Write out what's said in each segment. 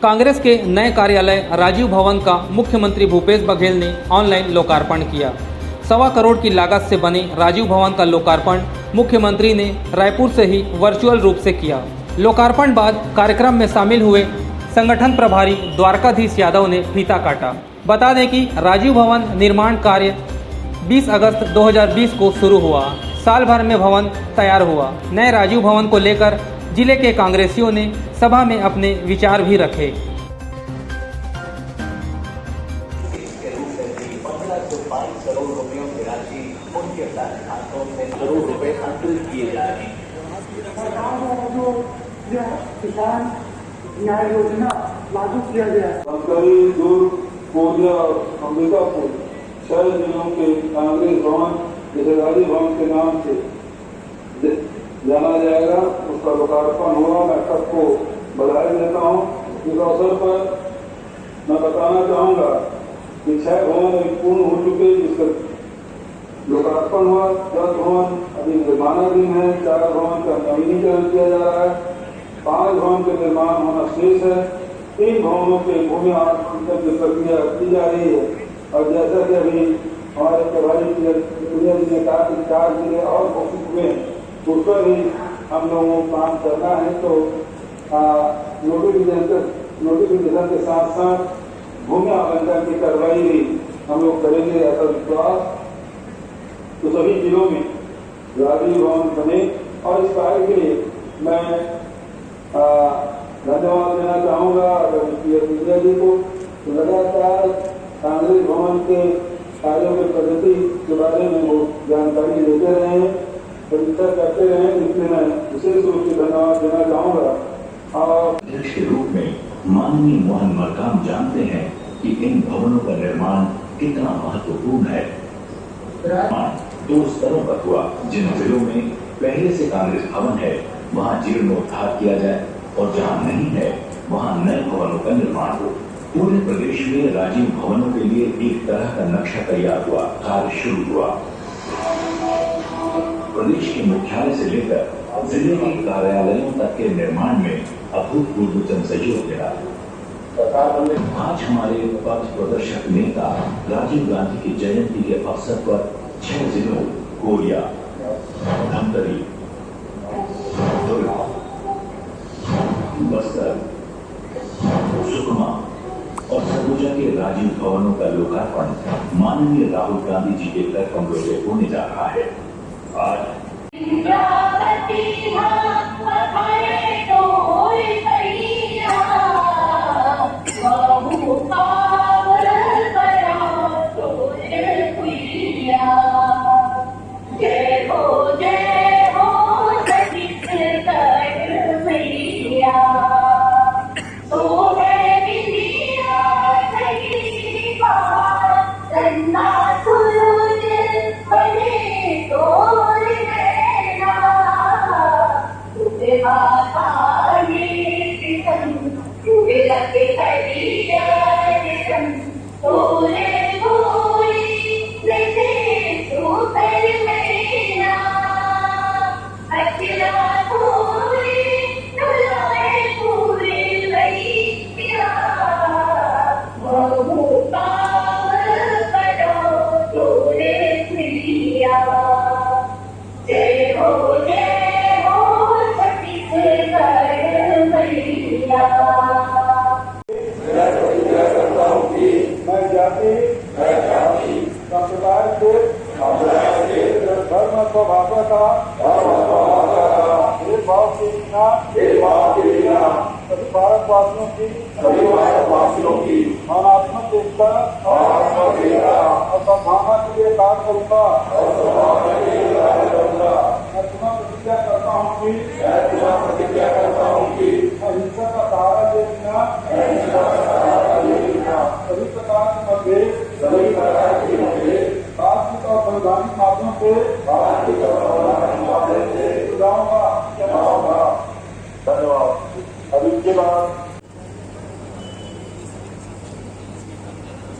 कांग्रेस के नए कार्यालय राजीव भवन का मुख्यमंत्री भूपेश बघेल ने ऑनलाइन लोकार्पण किया। 1.25 करोड़ की लागत से बने राजीव भवन का लोकार्पण मुख्यमंत्री ने रायपुर से ही वर्चुअल रूप से किया। लोकार्पण बाद कार्यक्रम में शामिल हुए संगठन प्रभारी द्वारकाधीश यादव ने फीता काटा। बता दें कि राजीव भवन निर्माण कार्य 20 अगस्त 2020 को शुरू हुआ। साल भर में भवन तैयार हुआ। नए राजीव भवन को लेकर जिले के कांग्रेसियों ने सभा में अपने विचार भी रखे। 15 करोड़ रुपयों की राशि उनके खातों में करोड़ रुपए अंतरित किए जा रहे हैं। किसान न्याय योजना लागू किया गया है। दुर्ग, कोरिया, अंबिकापुर 6 जिलों के कांग्रेस भवन जैसे राजीव भवन के नाम से जाना जाएगा, उसका लोकार्पण हुआ। मैं सबको बधाई देता हूँ। इस अवसर पर मैं बताना चाहूँगा कि 6 भवन पूर्ण हो चुके, जिसका लोकार्पण हुआ। 10 भवन अभी निर्माणाधीन है। 4 भवन का नवीनीकरण किया जा रहा है। 5 भवन का निर्माण होना शेष है। 3 भवनों के भूमि आवंटन की प्रक्रिया की जा रही है। और जैसा कि अभी हमारे प्रभारी जी ने कहा कि 4 जिले और घोषित हुए हैं, उस पर ही हम लोगों को काम करना है। तो नोटिफिकेशन के साथ साथ भूमि आवंटन की कार्रवाई भी हम लोग करेंगे, ऐसा विश्वास। तो सभी जिलों में राजीव भवन बने। और इस कार्य के लिए मैं धन्यवाद देना चाहूँगा विजय जी को। तो लगातार कांग्रेस भवन के कार्यों की प्रगति के बारे में वो जानकारी लेते रहे हैं, समीक्षा करते रहे, इसलिए मैं विशेष रूप से धन्यवाद देना चाहूँगा। और अध्यक्ष के रूप में माननीय मोहन मरकाम जानते हैं कि इन भवनों का निर्माण कितना महत्वपूर्ण है। निर्माण 2 स्तरों पर हुआ। जिन जिलों में पहले से कांग्रेस भवन है, वहाँ जीर्णोद्धार किया जाए, और जहाँ नहीं है, वहाँ नए भवनों का निर्माण हो। पूरे प्रदेश में राजीव भवनों के लिए एक तरह का नक्शा तैयार हुआ, कार्य शुरू हुआ। प्रदेश के मुख्यालय से लेकर जिले के कार्यालयों तक के निर्माण में अभूतपूर्व जन सहयोग मिला। आज हमारे पथ प्रदर्शक नेता राजीव गांधी की जयंती के अवसर पर 6 जिलों कोरिया, धमतरी, दुर्ग, बस्तर, सुकमा और सरगुजा के राजीव भवनों का लोकार्पण माननीय राहुल गांधी जी के कार्यक्रम में होने जा रहा है। आज सभी भारतवासियों की भावनात्मक एकता और सद्भावना के लिए कार्य करूँगा। मैं पुनः प्रतिज्ञा करता हूँ कि अहिंसा का सहारा दे बिना सभी प्रकार के मतभेद तार्किक और संवैधानिक माध्यम से सुझाऊंगा। धन्यवाद। अब इसके बाद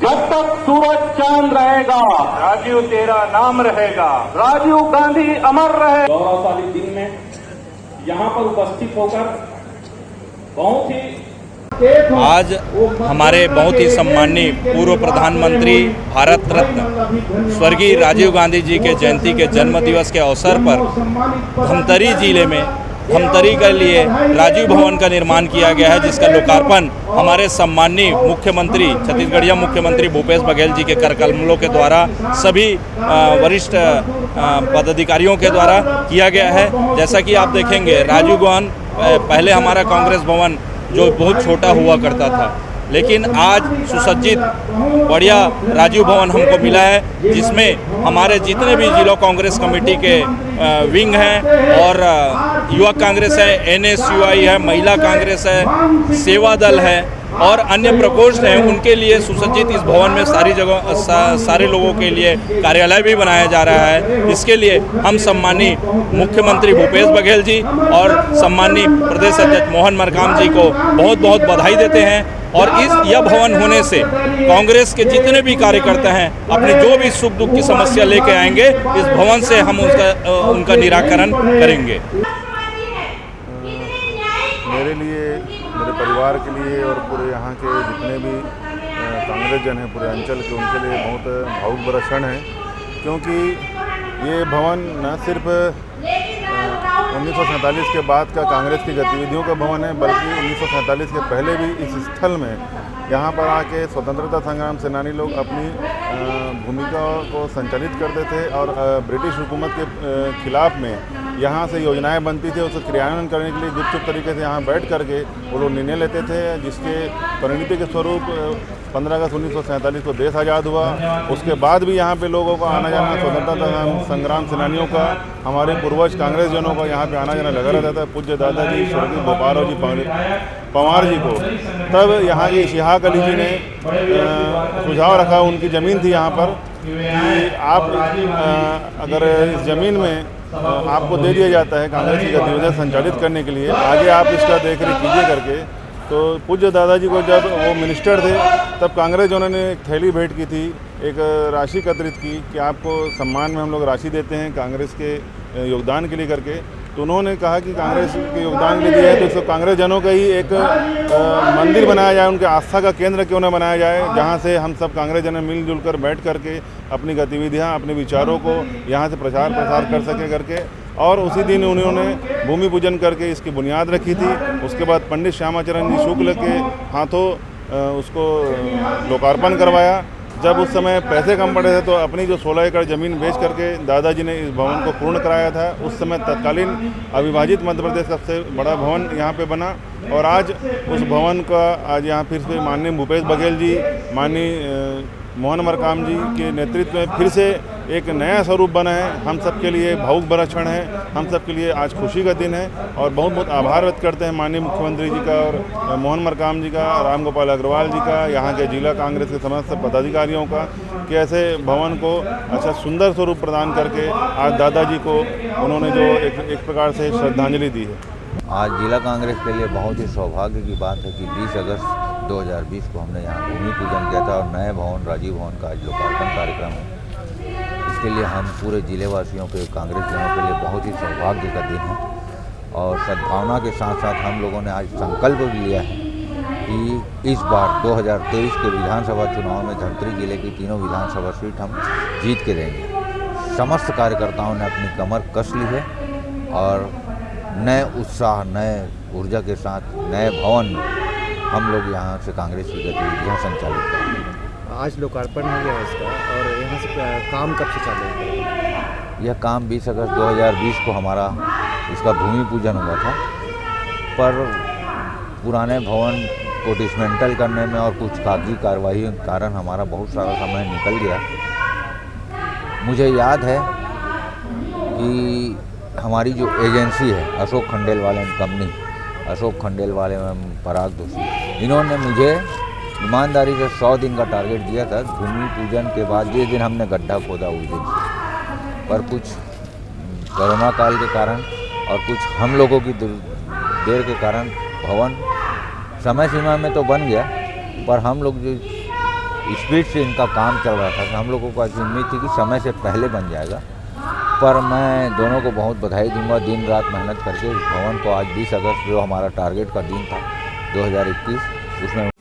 जब तक सूरज चांद रहेगा, राजीव तेरा नाम रहेगा, राजीव गांधी अमर रहे। गौरवशाली दिन में यहाँ पर उपस्थित होकर बहुत ही आज हमारे बहुत ही सम्मानीय पूर्व प्रधानमंत्री भारत रत्न स्वर्गीय राजीव गांधी जी के जयंती के जन्म दिवस के अवसर पर धमतरी जिले में धमतरी के लिए राजीव भवन का निर्माण किया गया है, जिसका लोकार्पण हमारे सम्मानीय मुख्यमंत्री छत्तीसगढ़िया मुख्यमंत्री भूपेश बघेल जी के कर कमलों के द्वारा सभी वरिष्ठ पदाधिकारियों के द्वारा किया गया है। जैसा कि आप देखेंगे राजीव भवन पहले हमारा कांग्रेस भवन जो बहुत छोटा हुआ करता था, लेकिन आज सुसज्जित बढ़िया राजीव भवन हमको मिला है, जिसमें हमारे जितने भी जिला कांग्रेस कमेटी के विंग हैं और युवक कांग्रेस है, NSUI है, महिला कांग्रेस है, सेवा दल है और अन्य प्रकोष्ठ हैं, उनके लिए सुसज्जित इस भवन में सारी जगह सारे लोगों के लिए कार्यालय भी बनाया जा रहा है। इसके लिए हम सम्मानीय मुख्यमंत्री भूपेश बघेल जी और सम्मानीय प्रदेश अध्यक्ष मोहन मरकाम जी को बहुत बहुत बधाई देते हैं। और यह भवन होने से कांग्रेस के जितने भी कार्यकर्ता हैं अपने जो भी सुख दुख की समस्या लेके आएंगे, इस भवन से हम उनका निराकरण करेंगे। मेरे लिए, मेरे परिवार के लिए और पूरे यहाँ के जितने भी कांग्रेस जन हैं पूरे अंचल के, उनके लिए बहुत भावुक भरा क्षण है, क्योंकि ये भवन न सिर्फ 1947 के बाद का कांग्रेस की गतिविधियों का भवन है, बल्कि 1947 के पहले भी इस स्थल में यहाँ पर आके स्वतंत्रता संग्राम सेनानी लोग अपनी भूमिका को संचालित करते थे और ब्रिटिश हुकूमत के खिलाफ में यहाँ से योजनाएं बनती थी, उसका क्रियान्वयन करने के लिए गुपचुप तरीके से यहाँ बैठ करके वो लोग निर्णय लेते थे, जिसके परिणति के स्वरूप 15 अगस्त 1947 को देश आज़ाद हुआ। उसके बाद भी यहाँ पे लोगों का आना जाना, स्वतंत्रता संग्राम सेनानियों का, हमारे पूर्वज कांग्रेस जनों का यहाँ पे आना जाना लगा रहता था। पूज्य दादाजी स्वर्गीय गोपाल जी पंवार जी को तब यहाँ की इशिहाक अली जी ने सुझाव रखा, उनकी ज़मीन थी यहाँ पर, कि आप अगर इस ज़मीन में आपको दे दिया जाता है कांग्रेस की गतिविधियाँ संचालित करने के लिए, आगे आप इसका देख रेख कीजिए करके। तो पूज्य दादाजी को जब वो मिनिस्टर थे तब कांग्रेस जो उन्होंने एक थैली भेंट की थी, एक राशि एकत्रित की कि आपको सम्मान में हम लोग राशि देते हैं कांग्रेस के योगदान के लिए करके। तो उन्होंने कहा कि कांग्रेस के योगदान के लिए दिया है तो इसको कांग्रेस जनों का ही एक मंदिर बनाया जाए, उनके आस्था का केंद्र क्यों ना बनाया जाए, जहाँ से हम सब कांग्रेस जन मिलजुल कर बैठ करके अपनी गतिविधियाँ, अपने विचारों को यहाँ से प्रचार प्रसार कर सके करके। और उसी दिन उन्होंने भूमि पूजन करके इसकी बुनियाद रखी थी। उसके बाद पंडित श्यामाचरण जी शुक्ल के हाथों उसको लोकार्पण करवाया। जब उस समय पैसे कम पड़े थे तो अपनी जो 16 एकड़ ज़मीन बेच करके दादाजी ने इस भवन को पूर्ण कराया था। उस समय तत्कालीन अविभाजित मध्य प्रदेश सबसे बड़ा भवन यहाँ पे बना और आज उस भवन का आज यहाँ फिर से माननीय भूपेश बघेल जी, माननीय मोहन मरकाम जी के नेतृत्व में फिर से एक नया स्वरूप बना है। हम सब के लिए भावुक भरा क्षण है, हम सब के लिए आज खुशी का दिन है और बहुत बहुत आभार व्यक्त करते हैं माननीय मुख्यमंत्री जी का और मोहन मरकाम जी का, राम गोपाल अग्रवाल जी का, यहाँ के जिला कांग्रेस के समस्त पदाधिकारियों का, कि ऐसे भवन को अच्छा सुंदर स्वरूप प्रदान करके आज दादाजी को उन्होंने जो एक प्रकार से श्रद्धांजलि दी है। आज जिला कांग्रेस के लिए बहुत ही सौभाग्य की बात है कि 20 अगस्त 2020 को हमने यहाँ भूमि पूजन किया था और नए भवन राजीव भवन का आज लोकार्पण कार्यक्रम है। इसके लिए हम पूरे जिले वासियों के, कांग्रेस जनों के लिए बहुत ही सौभाग्य का दिन है और सद्भावना के साथ साथ हम लोगों ने आज संकल्प भी लिया है कि इस बार 2023 के विधानसभा चुनाव में धमतरी जिले की तीनों विधानसभा सीट हम जीत के देंगे। समस्त कार्यकर्ताओं ने अपनी कमर कस ली है और नए उत्साह, नए ऊर्जा के साथ नए भवन हम लोग यहाँ से कांग्रेस की गतिविधियाँ संचालित करेंगे। आज लोकार्पण हो गया इसका और यहाँ से काम कब से चालू होगा? यह काम 20 अगस्त 2020 को हमारा इसका भूमि पूजन हुआ था, पर पुराने भवन को डिसमेंटल करने में और कुछ कागजी कार्रवाई के कारण हमारा बहुत सारा समय निकल गया। मुझे याद है कि हमारी जो एजेंसी है अशोक खंडेलवाल एंड कंपनी, अशोक खंडेलवाल एवं पराग दोषी, इन्होंने मुझे ईमानदारी से 100 दिन का टारगेट दिया था भूमि पूजन के बाद। जिस दिन हमने गड्ढा खोदा उस दिन से, पर कुछ कोरोना काल के कारण और कुछ हम लोगों की देर के कारण भवन समय सीमा में तो बन गया, पर हम लोग जो स्पीड से इनका काम चल रहा था, हम लोगों को उम्मीद थी कि समय से पहले बन जाएगा। पर मैं दोनों को बहुत बधाई दूंगा, दिन रात मेहनत करके इस भवन को आज 20 अगस्त जो हमारा टारगेट का दिन था 2021 उसमें